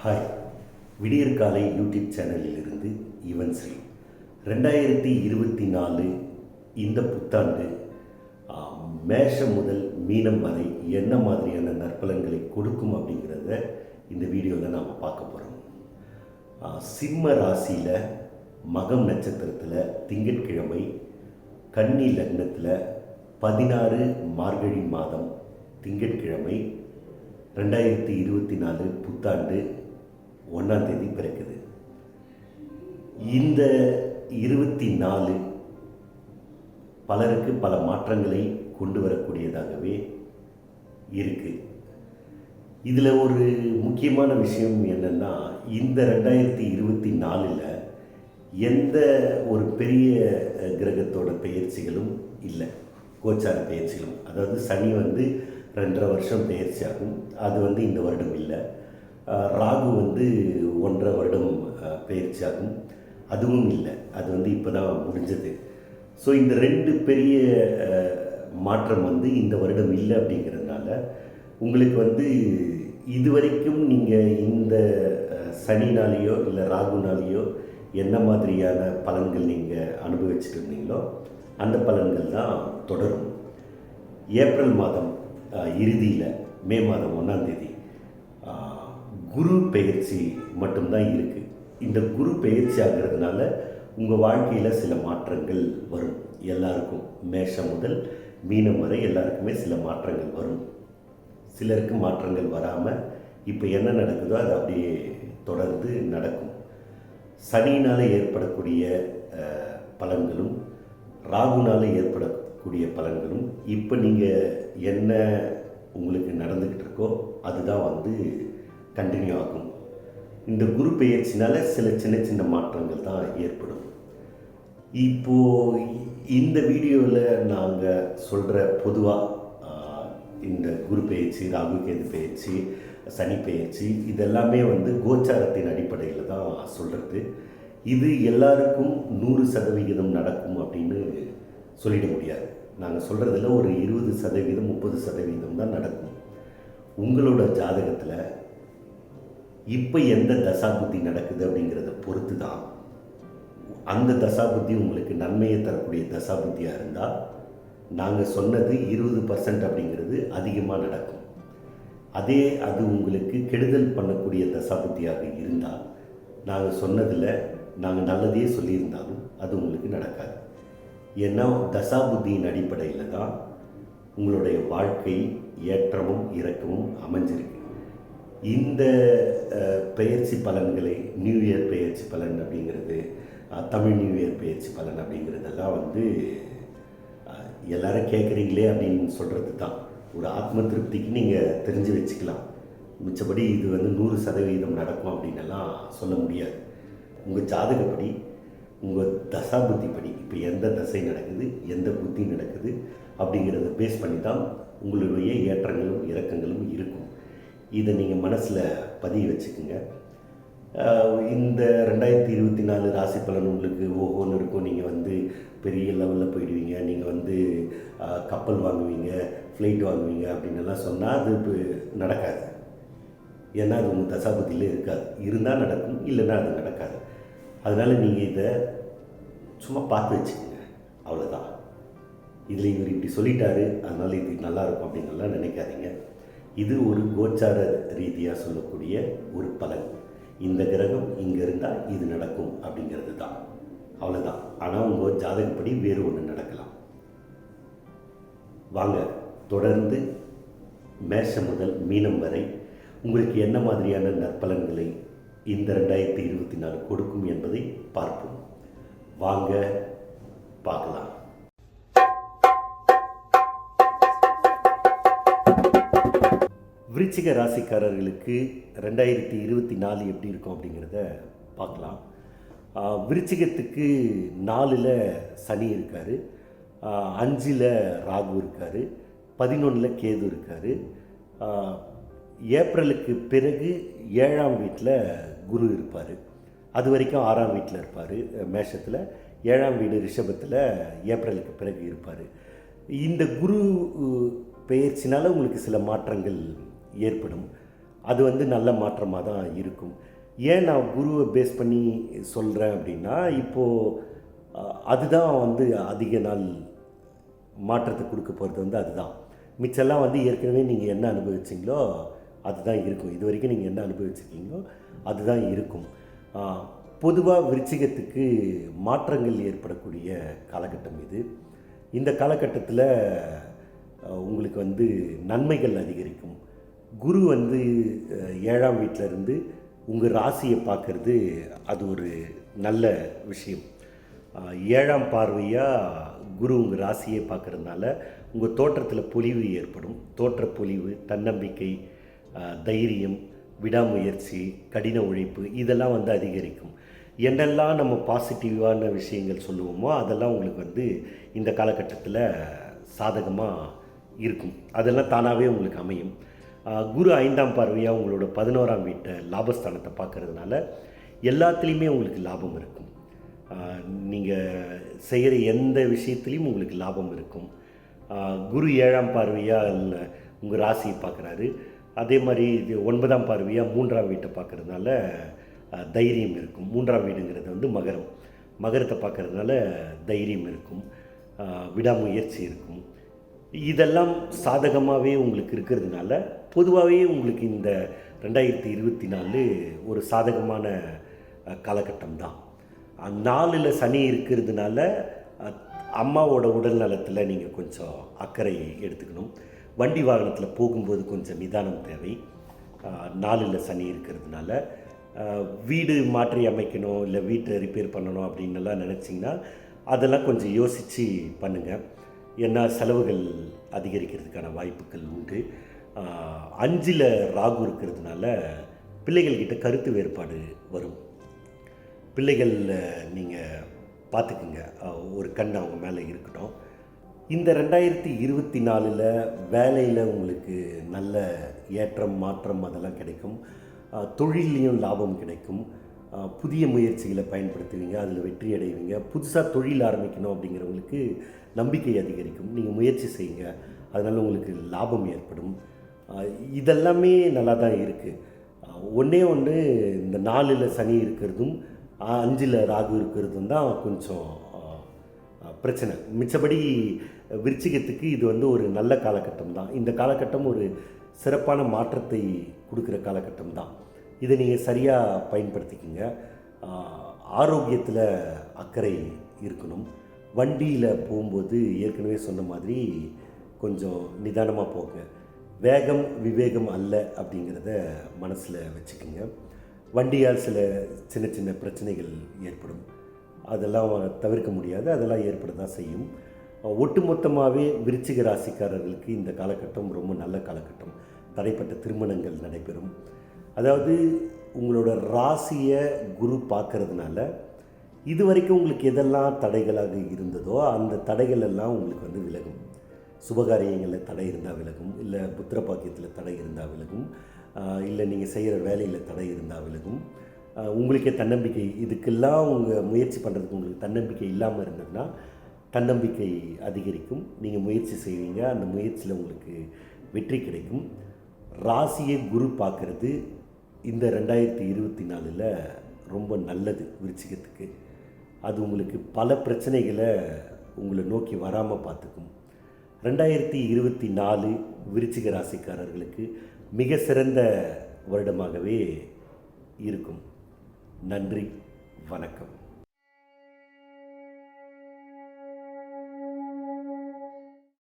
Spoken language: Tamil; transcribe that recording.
ஹாய், விடியற்காலை யூடியூப் சேனலிலிருந்து யுவன் ஸ்ரீ. 2024 இந்த புத்தாண்டு மேஷம் முதல் மீனம் வரை என்ன மாதிரியான நற்பலன்களை கொடுக்கும் அப்படிங்கிறத இந்த வீடியோவில் நாம் பார்க்க போகிறோம். சிம்ம ராசியில் மகம் நட்சத்திரத்தில் திங்கட்கிழமை கன்னி லக்னத்தில் 16 மார்கழி மாதம் திங்கட்கிழமை 2024 புத்தாண்டு 1ஆம் தேதி பிறக்குது. இந்த 24 பலருக்கு பல மாற்றங்களை கொண்டு வரக்கூடியதாகவே இருக்குது. இதில் ஒரு முக்கியமான விஷயம் என்னென்னா, இந்த 2024 எந்த ஒரு பெரிய கிரகத்தோட பெயர்ச்சிகளும் இல்லை. கோச்சார பெயர்ச்சிகளும், அதாவது சனி 2.5 வருஷம் பெயர்ச்சி ஆகும், அது இந்த வருடம் இல்லை. ராகு 1.5 வருடம் பெயர்ச்சி ஆகும், அதுவும் இல்லை, அது இப்போ தான் முடிஞ்சது. ஸோ இந்த 2 பெரிய மாற்றம் இந்த வருடம் இல்லை. அப்படிங்கிறதுனால உங்களுக்கு இதுவரைக்கும் நீங்கள் இந்த சனினாலேயோ இல்லை ராகுனாலேயோ என்ன மாதிரியான பலன்கள் நீங்கள் அனுபவிச்சுட்டு இருந்தீங்களோ அந்த பலன்கள் தான் தொடரும். ஏப்ரல் மாதம் இறுதியில் மே மாதம் 1ஆம் தேதி குரு பெயர்ச்சி மட்டும்தான் இருக்குது. இந்த குரு பெயர்ச்சி ஆகிறதுனால உங்கள் வாழ்க்கையில் சில மாற்றங்கள் வரும். எல்லாருக்கும் மேஷம் முதல் மீனம் வரை எல்லாருக்குமே சில மாற்றங்கள் வரும். சிலருக்கு மாற்றங்கள் வராமல் இப்போ என்ன நடக்குதோ அது அப்படியே தொடர்ந்து நடக்கும். சனியினால் ஏற்படக்கூடிய பலன்களும் ராகுனால் ஏற்படக்கூடிய பலன்களும் இப்போ நீங்கள் என்ன உங்களுக்கு நடந்துக்கிட்டு இருக்கோ அதுதான் கண்டினியூ ஆகும். இந்த குரு பெயர்ச்சினால் சில சின்ன சின்ன மாற்றங்கள் தான் ஏற்படும். இப்போது இந்த வீடியோவில் நாங்கள் சொல்கிற பொதுவாக இந்த குரு பெயர்ச்சி, ராகு கேது பெயர்ச்சி, சனி பெயர்ச்சி இதெல்லாமே கோச்சாரத்தின் அடிப்படையில் தான் சொல்கிறது. இது எல்லாருக்கும் 100% நடக்கும் அப்படின்னு சொல்லிட முடியாது. நாங்கள் சொல்கிறதுல ஒரு 20%, 30% தான் நடக்கும். உங்களோட ஜாதகத்தில் இப்போ எந்த தசாபுத்தி நடக்குது அப்படிங்கிறத பொறுத்து தான். அந்த தசாபுத்தி உங்களுக்கு நன்மையை தரக்கூடிய தசாபுத்தியாக இருந்தால் நாங்கள் சொன்னது 20% அப்படிங்கிறது அதிகமாக நடக்கும். அது உங்களுக்கு கெடுதல் பண்ணக்கூடிய தசாபுத்தியாக இருந்தால் நாங்கள் சொன்னதில் நாங்கள் நல்லதையே சொல்லியிருந்தாலும் அது உங்களுக்கு நடக்காது. ஏன்னா தசாபுத்தியின் அடிப்படையில் தான் உங்களுடைய வாழ்க்கை ஏற்றமும் இறக்கமும் அமைஞ்சிருக்கு. இந்த பெயர்ச்சி பலன்களை, நியூ இயர் பெயர்ச்சி பலன் அப்படிங்கிறது, தமிழ் நியூ இயர் பெயர்ச்சி பலன் அப்படிங்கிறதெல்லாம் எல்லாரும் கேட்குறீங்களே அப்படின்னு சொல்கிறது தான். ஒரு ஆத்ம திருப்திக்கு நீங்கள் தெரிஞ்சு வச்சுக்கலாம். மிச்சப்படி இது 100% நடக்கும் அப்படின்னெல்லாம் சொல்ல முடியாது. உங்கள் ஜாதகப்படி, உங்கள் தசாபுத்திப்படி இப்போ எந்த தசை நடக்குது, எந்த புத்தி நடக்குது அப்படிங்கிறத பேஸ் பண்ணி தான் உங்களுடைய ஏற்றங்களும் இறக்கங்களும் இருக்கும். இதை நீங்கள் மனசில் பதிய வச்சுக்கோங்க. இந்த 2024 ராசி பலன் உங்களுக்கு ஓஹோன்னு இருக்கும். நீங்கள் பெரிய லெவலில் போயிடுவீங்க, நீங்கள் கப்பல் வாங்குவீங்க, ஃப்ளைட் வாங்குவீங்க அப்படின்னெல்லாம் சொன்னால் அது இப்போ நடக்காது. ஏன்னா அது உங்கள் தசாபுத்தியில் இருக்காது. இருந்தால் நடக்கும், இல்லைன்னா அது நடக்காது. அதனால் நீங்கள் இதை சும்மா பார்த்து வச்சுக்கோங்க, அவ்வளோதான். இதில் இவர் இப்படி சொல்லிட்டாரு அதனால் இது நல்லாயிருக்கும் அப்படின்லாம் நினைக்காதீங்க. இது ஒரு கோச்சார ரீதியாக சொல்லக்கூடிய ஒரு பலன். இந்த கிரகம் இங்கே இருந்தால் இது நடக்கும் அப்படிங்கிறது தான், அவ்வளோதான். ஆனால் உங்கள் ஜாதகப்படி வேறு ஒன்று நடக்கலாம். வாங்க தொடர்ந்து மேஷம் முதல் மீனம் வரை உங்களுக்கு என்ன மாதிரியான நற்பலன்களை இந்த 2024 கொடுக்கும் என்பதை பார்ப்போம். வாங்க பார்க்கலாம். விருச்சிக ராசிக்காரர்களுக்கு 2024 எப்படி இருக்கும் அப்படிங்கிறத பார்க்கலாம். விருச்சிகத்துக்கு 4ல் சனி இருக்கார், 5ல் ராகு இருக்கார், 11ல் கேது இருக்கார். ஏப்ரலுக்கு பிறகு 7ஆம் வீட்டில் குரு இருப்பார். அது வரைக்கும் 6ஆம் வீட்டில் இருப்பார் மேஷத்தில். 7ஆம் வீடு ரிஷபத்தில் ஏப்ரலுக்கு பிறகு இருப்பார். இந்த குரு பெயர்ச்சினால் உங்களுக்கு சில மாற்றங்கள் ஏற்படும். அது வந்து நல்ல மாற்றமாக தான் இருக்கும். ஏன் நான் குருவை பேஸ் பண்ணி சொல்கிறேன் அப்படின்னா, இப்போது அதுதான் வந்து அதிக நாள் மாற்றத்தை கொடுக்க போகிறது வந்து அதுதான். மிச்செல்லாம் வந்து ஏற்கனவே நீங்கள் என்ன அனுபவிச்சிங்களோ அதுதான் இருக்கும். இது வரைக்கும் நீங்கள் என்ன அனுபவிச்சிருக்கீங்களோ அதுதான் இருக்கும். பொதுவாக விருச்சிகத்துக்கு மாற்றங்கள் ஏற்படக்கூடிய காலகட்டம் இது. இந்த காலகட்டத்தில் உங்களுக்கு வந்து நன்மைகள் அதிகரிக்கும். குரு வந்து 7ஆம் வீட்டில் இருந்து உங்கள் ராசியை பார்க்குறது அது ஒரு நல்ல விஷயம். 7ஆம் பார்வையாக குரு உங்கள் ராசியை பார்க்குறதுனால உங்கள் தோற்றத்தில் பொலிவு ஏற்படும். தோற்ற பொலிவு, தன்னம்பிக்கை, தைரியம், விடாமுயற்சி, கடின உழைப்பு இதெல்லாம் வந்து அதிகரிக்கும். என்னெல்லாம் நம்ம பாசிட்டிவான விஷயங்கள் சொல்லுவோமோ அதெல்லாம் உங்களுக்கு வந்து இந்த காலகட்டத்தில் சாதகமாக இருக்கும். அதெல்லாம் தானாகவே உங்களுக்கு அமையும். குரு 5ஆம் பார்வையாக உங்களோட 11ஆம் வீட்டை லாபஸ்தானத்தை பார்க்குறதுனால எல்லாத்துலேயுமே உங்களுக்கு லாபம் இருக்கும். நீங்கள் செய்கிற எந்த விஷயத்துலேயும் உங்களுக்கு லாபம் இருக்கும். குரு 7ஆம் பார்வையாக உங்கள் ராசியை பார்க்குறாரு. அதே மாதிரி இது 9ஆம் பார்வையாக 3ஆம் வீட்டை பார்க்குறதுனால தைரியம் இருக்கும். 3ஆம் வீடுங்கிறது வந்து மகரம். மகரத்தை பார்க்குறதுனால தைரியம் இருக்கும், விடாமுயற்சி இருக்கும். இதெல்லாம் சாதகமாகவே உங்களுக்கு இருக்கிறதுனால பொதுவாகவே உங்களுக்கு இந்த 2024 ஒரு சாதகமான காலகட்டம் தான். 4ல் சனி இருக்கிறதுனால அம்மாவோட உடல் நலத்தில் நீங்கள் கொஞ்சம் அக்கறை எடுத்துக்கணும். வண்டி வாகனத்தில் போகும்போது கொஞ்சம் நிதானம் தேவை. 4ல் சனி இருக்கிறதுனால வீடு மாற்றி அமைக்கணும், இல்லை வீட்டை ரிப்பேர் பண்ணணும் அப்படின்னுலாம் நினச்சிங்கன்னா அதெல்லாம் கொஞ்சம் யோசித்து பண்ணுங்கள். ஏன்னா செலவுகள் அதிகரிக்கிறதுக்கான வாய்ப்புகள் உண்டு. 5ல் ராகு இருக்கிறதுனால பிள்ளைகள்கிட்ட கருத்து வேறுபாடு வரும். பிள்ளைகள் நீங்கள் பார்த்துக்குங்க, ஒரு கண் அவங்க மேலே இருக்கட்டும். இந்த 2024 வேலையில் உங்களுக்கு நல்ல ஏற்றம் மாற்றம் அதெல்லாம் கிடைக்கும். தொழிலையும் லாபம் கிடைக்கும். புதிய முயற்சிகளை பயன்படுத்துவீங்க, அதில் வெற்றி அடைவீங்க. புதுசாக தொழில் ஆரம்பிக்கணும் அப்படிங்கிறவங்களுக்கு நம்பிக்கை அதிகரிக்கும். நீங்கள் முயற்சி செய்யுங்க, அதனால் உங்களுக்கு லாபம் ஏற்படும். இதெல்லாமே நல்லா தான் இருக்குது. ஒன்றே ஒன்று, இந்த 4ல் சனி இருக்கிறதும் 5ல் ராகு இருக்கிறதும் தான் கொஞ்சம் பிரச்சனை. மிச்சபடி விருச்சிகத்துக்கு இது வந்து ஒரு நல்ல காலகட்டம் தான். இந்த காலகட்டம் ஒரு சிறப்பான மாற்றத்தை கொடுக்குற காலகட்டம் தான். இதை நீங்கள் சரியாக பயன்படுத்திக்கிங்க. ஆரோக்கியத்தில் அக்கறை இருக்கணும். வண்டியில் போகும்போது ஏற்கனவே சொன்ன மாதிரி கொஞ்சம் நிதானமாக போங்க. வேகம் விவேகம் அல்ல அப்படிங்கிறத மனசில் வச்சுக்கோங்க. வண்டியால் சில சின்ன சின்ன பிரச்சனைகள் ஏற்படும், அதெல்லாம் தவிர்க்க முடியாது, அதெல்லாம் ஏற்பட தான் செய்யும். ஒட்டுமொத்தமாகவே விருச்சிக ராசிக்காரர்களுக்கு இந்த காலகட்டம் ரொம்ப நல்ல காலகட்டம். தடைப்பட்ட திருமணங்கள் நடைபெறும். அதாவது உங்களோட ராசியை குரு பார்க்கறதுனால இது வரைக்கும் உங்களுக்கு எதெல்லாம் தடைகளாக இருந்ததோ அந்த தடைகள் எல்லாம் உங்களுக்கு வந்து விலகும். சுபகாரியங்களில் தடை இருந்தால் விலகும், இல்லை புத்திர பாக்கியத்தில் தடை இருந்தால் விலகும், இல்லை நீங்கள் செய்கிற வேலையில் தடை இருந்தால் விலகும். உங்களுக்கே தன்னம்பிக்கை, இதுக்கெல்லாம் உங்கள் முயற்சி பண்ணுறதுக்கு உங்களுக்கு தன்னம்பிக்கை இல்லாமல் இருந்ததுன்னா தன்னம்பிக்கை அதிகரிக்கும். நீங்கள் முயற்சி செய்வீங்க, அந்த முயற்சியில் உங்களுக்கு வெற்றி கிடைக்கும். ராசியை குரு பார்க்குறது இந்த 2024 ரொம்ப நல்லது விருச்சிகத்துக்கு. அது உங்களுக்கு பல பிரச்சனைகளை உங்களை நோக்கி வராமல் பார்த்துக்கும். 2024 விருச்சிக ராசிக்காரர்களுக்கு மிக சிறந்த வருடமாகவே இருக்கும். நன்றி, வணக்கம்.